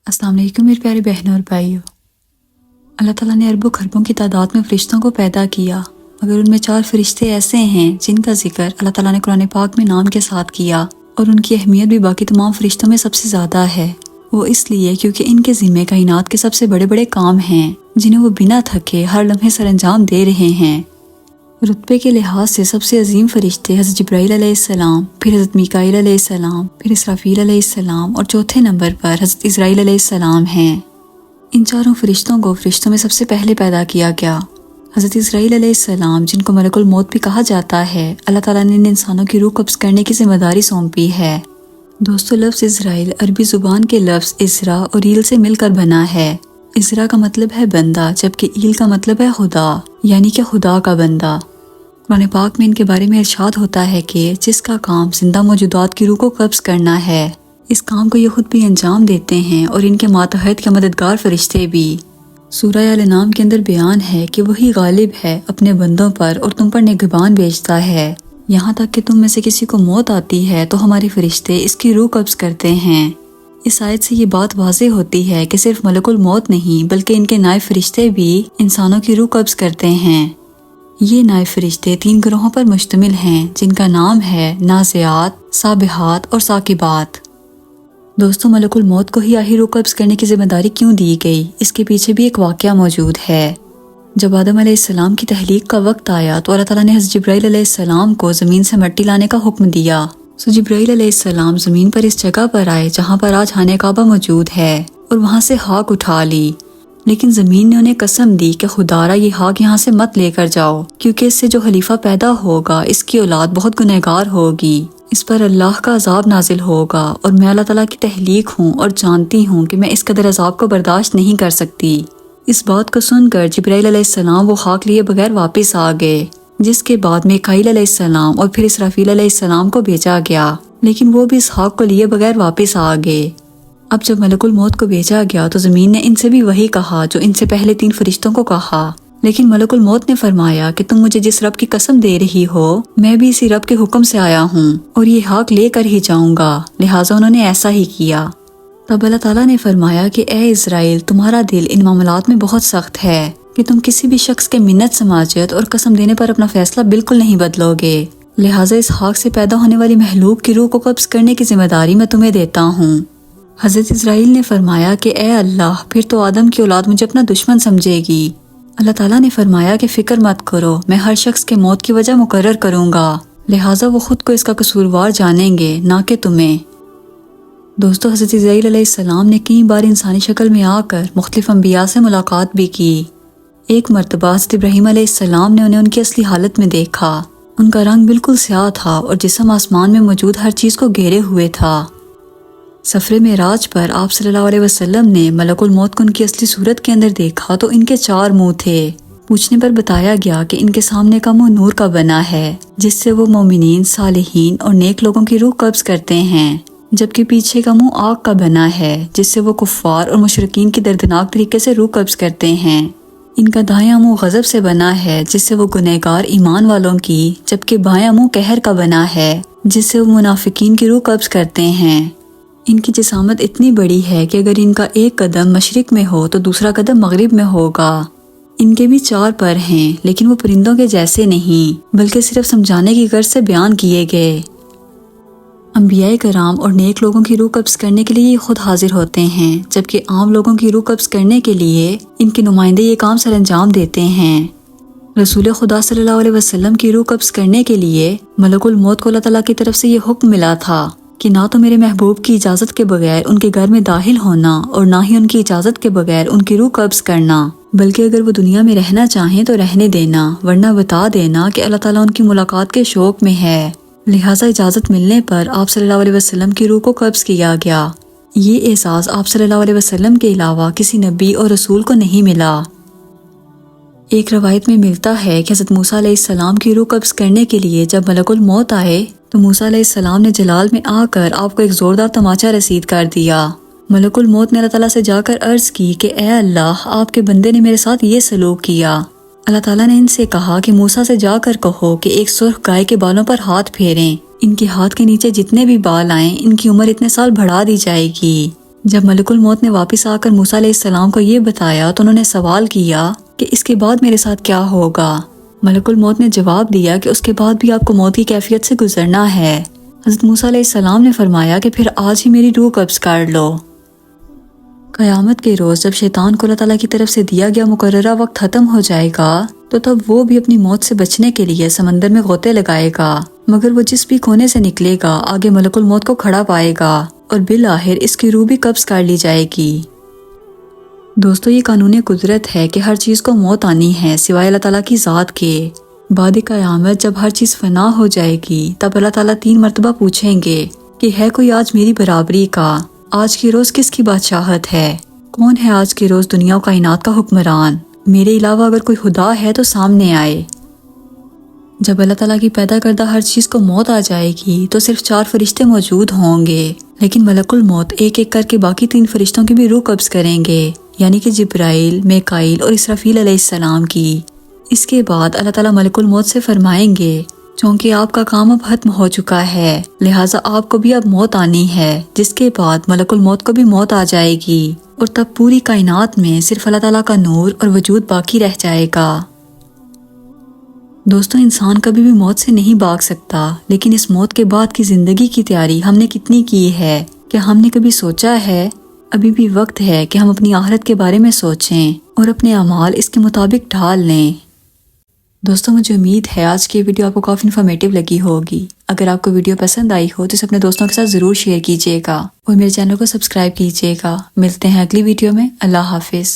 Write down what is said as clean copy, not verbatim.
अस्सलाम वालेकुम मेरे प्यारे बहनों और भाइयों। अल्लाह ताला ने अरबों खरबों की तादाद में फरिश्तों को पैदा किया, मगर उनमें 4 फरिश्ते ऐसे हैं जिनका जिक्र अल्लाह ताला ने कुरान पाक में नाम के साथ किया और उनकी अहमियत भी बाकी तमाम फरिश्तों में सबसे ज़्यादा है। वो इसलिए क्योंकि इनके ज़िम्मे कायनात के सबसे बड़े बड़े काम हैं जिन्हें वो बिना थके हर लम्हे सर अंजाम दे रहे हैं। रुतबे के लिहाज से सबसे अजीम फरिश्ते हज़रत जिब्राईल अलैहिस्सलाम, फिर हज़रत मीकाईल अलैहिस्सलाम, फिर इसराफील अलैहिस्सलाम और चौथे नंबर पर हज़रत इज़राईल अलैहिस्सलाम हैं। इन चारों फरिश्तों को फरिश्तों में सबसे पहले पैदा किया गया। हज़रत इज़राईल अलैहिस्सलाम, जिनको मलकुल मौत भी कहा जाता है, अल्लाह ताला ने इन इंसानों की रूह कब्ज़ करने की जिम्मेदारी सौंपी है। दोस्तों, लफ्ज़ इज़राईल अरबी ज़ुबान के लफ्ज़ इज़रा और ईल से मिलकर बना है। इज़रा का मतलब है बंदा, जबकि ईल का मतलब है खुदा, यानी कि खुदा का बंदा। कुरान पाक में इनके बारे में इरशाद होता है कि जिसका काम जिंदा मौजूदात की रूह को कब्ज़ करना है, इस काम को ये खुद भी अंजाम देते हैं और इनके मातहत के मददगार फरिश्ते भी। सूरह अल-अनाम के अंदर बयान है कि वही गालिब है अपने बंदों पर और तुम पर निगहबान भेजता है। यहाँ तक कि तुम में से किसी को मौत आती है तो हमारे फरिश्ते इसकी रूह कब्ज़ करते हैं। इस आयत से ये बात वाज़ेह होती है कि सिर्फ मलकुल मौत नहीं बल्कि इनके नायब फरिश्ते भी इंसानों की रूह कब्ज़ करते हैं। ये नायब फरिश्ते 3 ग्रोहों पर मुश्तमिल हैं जिनका नाम है नाज़ियात, साबिहात और साकिबात। दोस्तों, मलकुल मौत को ही आखिर रूह कब्ज़ करने की जिम्मेदारी क्यों दी गई, इसके पीछे भी एक वाक़या मौजूद है। जब आदम अलैहिस्सलाम की तहलीक का वक्त आया तो अल्लाह ताला ने हज़रत जिब्राईल अलैहिस्सलाम को ज़मीन से मिट्टी लाने का हुक्म दिया। सो जिब्राईल अलैहिस्सलाम ज़मीन पर इस जगह पर आए जहाँ पर आज खाने काबा मौजूद है और वहाँ से हाक उठा ली। लेकिन ज़मीन ने उन्हें कसम दी कि खुदारा ये हाक यहाँ से मत लेकर जाओ, क्योंकि इससे जो खलीफा पैदा होगा इसकी औलाद बहुत गुनहगार होगी, इस पर अल्लाह का अजाब नाजिल होगा और मैं अल्लाह ताला की तहलीक हूँ और जानती हूँ कि मैं इस कदर अजाब को बर्दाश्त नहीं कर सकती। इस बात को सुनकर जिब्राईल अलैहिस्सलाम वो हाक लिए बगैर वापस आ गए, जिसके बाद मीकाईल अलैहिस्सलाम और फिर इसराफील अलैहिस्सलाम को भेजा गया, लेकिन वो भी इस हाक को लिए बगैर वापस आ गए। अब जब मलकुल मौत को भेजा गया तो ज़मीन ने इनसे भी वही कहा जो इनसे पहले 3 फरिश्तों को कहा, लेकिन मलकुल मौत ने फरमाया कि तुम मुझे जिस रब की कसम दे रही हो, मैं भी इसी रब के हुक्म से आया हूँ और ये हाक लेकर ही जाऊंगा, लिहाजा उन्होंने ऐसा ही किया। तब अल्लाह ताला ने फरमाया कि ए इज़राइल, तुम्हारा दिल इन मामलात में बहुत सख्त है कि तुम किसी भी शख्स के मिन्नत समाजत और कसम देने पर अपना फैसला बिल्कुल नहीं बदलोगे, लिहाजा इस हाक से पैदा होने वाली महलूक की रूह को कब्ज़ करने की जिम्मेदारी मैं तुम्हें देता हूँ। हज़रत इज़राइल ने फरमाया कि ए अल्लाह, फिर तो आदम की औलाद मुझे अपना दुश्मन समझेगी। अल्लाह ताला ने फरमाया कि फ़िक्र मत करो, मैं हर शख्स के मौत की वजह मुकर्रर करूँगा, लिहाजा वो खुद को इसका कसूरवार जानेंगे, ना कि तुम्हें। दोस्तों, हज़रत इज़राइल अलैहिस्सलाम ने कई बार इंसानी शक्ल में आकर मुख्तलिफ अंबिया से मुलाकात भी की। एक मरतबा हज़रत इब्राहीम अलैहिस्सलाम ने उन्हें उनकी असली हालत में देखा। उनका रंग बिल्कुल स्याह था और जिस्म आसमान में मौजूद हर चीज़ को घेरे हुए था। सफ़रे मेराज पर आप सल्लल्लाहु अलैहि वसल्लम ने मलकुल मौत को उनकी असली सूरत के अंदर देखा तो इनके 4 मुंह थे। पूछने पर बताया गया कि इनके सामने का मुंह नूर का बना है, जिससे वो मोमिनीन, सालिहीन और नेक लोगों की रूह कब्ज़ करते हैं, जबकि पीछे का मुंह आग का बना है, जिससे वो कुफ्फार और मुशरिकीन की दर्दनाक तरीके से रूह कब्ज़ करते हैं। इनका दायां मुंह गज़ब से बना है, जिससे वो गुनहगार ईमान वालों की, जबकि बायां मुंह कहर का बना है, जिससे वो मुनाफिकीन की रूह कब्ज़ करते हैं। इनकी जिसामत इतनी बड़ी है कि अगर इनका एक कदम मशरिक में हो तो दूसरा कदम मगरिब में होगा। इनके भी 4 पर हैं, लेकिन वो परिंदों के जैसे नहीं, बल्कि सिर्फ समझाने की गर्ज से बयान किए गए। अंबियाए कराम और नेक लोगों की रूह कब्ज़ करने के लिए ये खुद हाजिर होते हैं, जबकि आम लोगों की रूह कब्ज़ करने के लिए इनके नुमाइंदे ये काम सर अंजाम देते हैं। रसूल खुदा सल्लल्लाहु अलैहि वसल्लम की रूह कब्ज़ करने के लिए मलकुल मौत को अल्लाह ताला की तरफ से ये हुक्म मिला था कि ना तो मेरे महबूब की इजाज़त के बगैर उनके घर में दाखिल होना और ना ही उनकी इजाज़त के बगैर उनकी रूह कब्ज़ करना, बल्कि अगर वो दुनिया में रहना चाहें तो रहने देना, वरना बता देना कि अल्लाह ताला उनकी मुलाकात के शौक में है। लिहाजा इजाज़त मिलने पर आप सल्लल्लाहु अलैहि वसल्लम की रूह को कब्ज़ किया गया। ये एहसास आप सल्लल्लाहु अलैहि वसल्लम के अलावा किसी नबी और रसूल को नहीं मिला। एक रवायत में मिलता है कि हज़रत मूसा अलैहिस्सलाम की रूह कब्ज़ करने के लिए जब मलकुल मौत आए तो मूसा अलैहिस्सलाम ने जलाल में आकर आपको एक ज़ोरदार तमाचा रसीद कर दिया। मलकुल मौत ने अल्लाह ताला से जाकर अर्ज़ की कि ए अल्लाह, आपके बंदे ने मेरे साथ ये सलूक किया। अल्लाह ताला ने इनसे कहा कि मूसा से जाकर कहो कि एक सुर्ख गाय के बालों पर हाथ फेरें, इनके हाथ के नीचे जितने भी बाल आएं इनकी उम्र इतने साल बढ़ा दी जाएगी। جب ملک الموت نے واپس آ کر موسیٰ علیہ السلام کو یہ بتایا تو انہوں نے سوال کیا کہ اس کے بعد میرے ساتھ کیا ہوگا؟ ملک الموت نے جواب دیا کہ اس کے بعد بھی آپ کو موت کی کیفیت سے گزرنا ہے۔ حضرت موسیٰ علیہ السلام نے فرمایا کہ پھر آج ہی میری روح قبض کر لو۔ قیامت کے روز جب شیطان کو اللہ تعالیٰ کی طرف سے دیا گیا مقررہ وقت ختم ہو جائے گا تو تب وہ بھی اپنی موت سے بچنے کے لیے سمندر میں غوطے لگائے گا، مگر وہ جس بھی کونے سے نکلے گا آگے ملک الموت کو کھڑا پائے گا اور بالآخر اس کی روح بھی قبض کر لی جائے گی۔ دوستو، یہ قانون قدرت ہے کہ ہر چیز کو موت آنی ہے سوائے اللہ تعالیٰ کی ذات کے۔ بعد قیامت جب ہر چیز فنا ہو جائے گی تب اللہ تعالیٰ 3 مرتبہ پوچھیں گے کہ ہے کوئی آج میری برابری کا؟ آج کے روز کس کی بادشاہت ہے؟ کون ہے آج کے روز دنیا و کائنات کا حکمران؟ میرے علاوہ اگر کوئی خدا ہے تو سامنے آئے۔ جب اللہ تعالیٰ کی پیدا کردہ ہر چیز کو موت آ جائے گی تو صرف 4 فرشتے موجود ہوں گے، لیکن ملک الموت ایک ایک کر کے باقی 3 فرشتوں کی بھی روح قبض کریں گے، یعنی کہ جبرائیل، میکائیل اور اسرافیل علیہ السلام کی۔ اس کے بعد اللہ تعالیٰ ملک الموت سے فرمائیں گے چونکہ آپ کا کام اب ختم ہو چکا ہے لہٰذا آپ کو بھی اب موت آنی ہے، جس کے بعد ملک الموت کو بھی موت آ جائے گی اور تب پوری کائنات میں صرف اللہ تعالیٰ کا نور اور وجود باقی رہ جائے گا۔ دوستو، انسان کبھی بھی موت سے نہیں بھاگ سکتا، لیکن اس موت کے بعد کی زندگی کی تیاری ہم نے کتنی کی ہے؟ کیا ہم نے کبھی سوچا ہے؟ ابھی بھی وقت ہے کہ ہم اپنی آخرت کے بارے میں سوچیں اور اپنے اعمال اس کے مطابق ڈھال لیں۔ دوستو، مجھے امید ہے آج کی ویڈیو آپ کو کافی انفارمیٹیو لگی ہوگی۔ اگر آپ کو ویڈیو پسند آئی ہو تو اسے اپنے دوستوں کے ساتھ ضرور شیئر کیجیے گا اور میرے چینل کو سبسکرائب کیجیے گا۔ ملتے ہیں اگلی ویڈیو میں۔ اللہ حافظ۔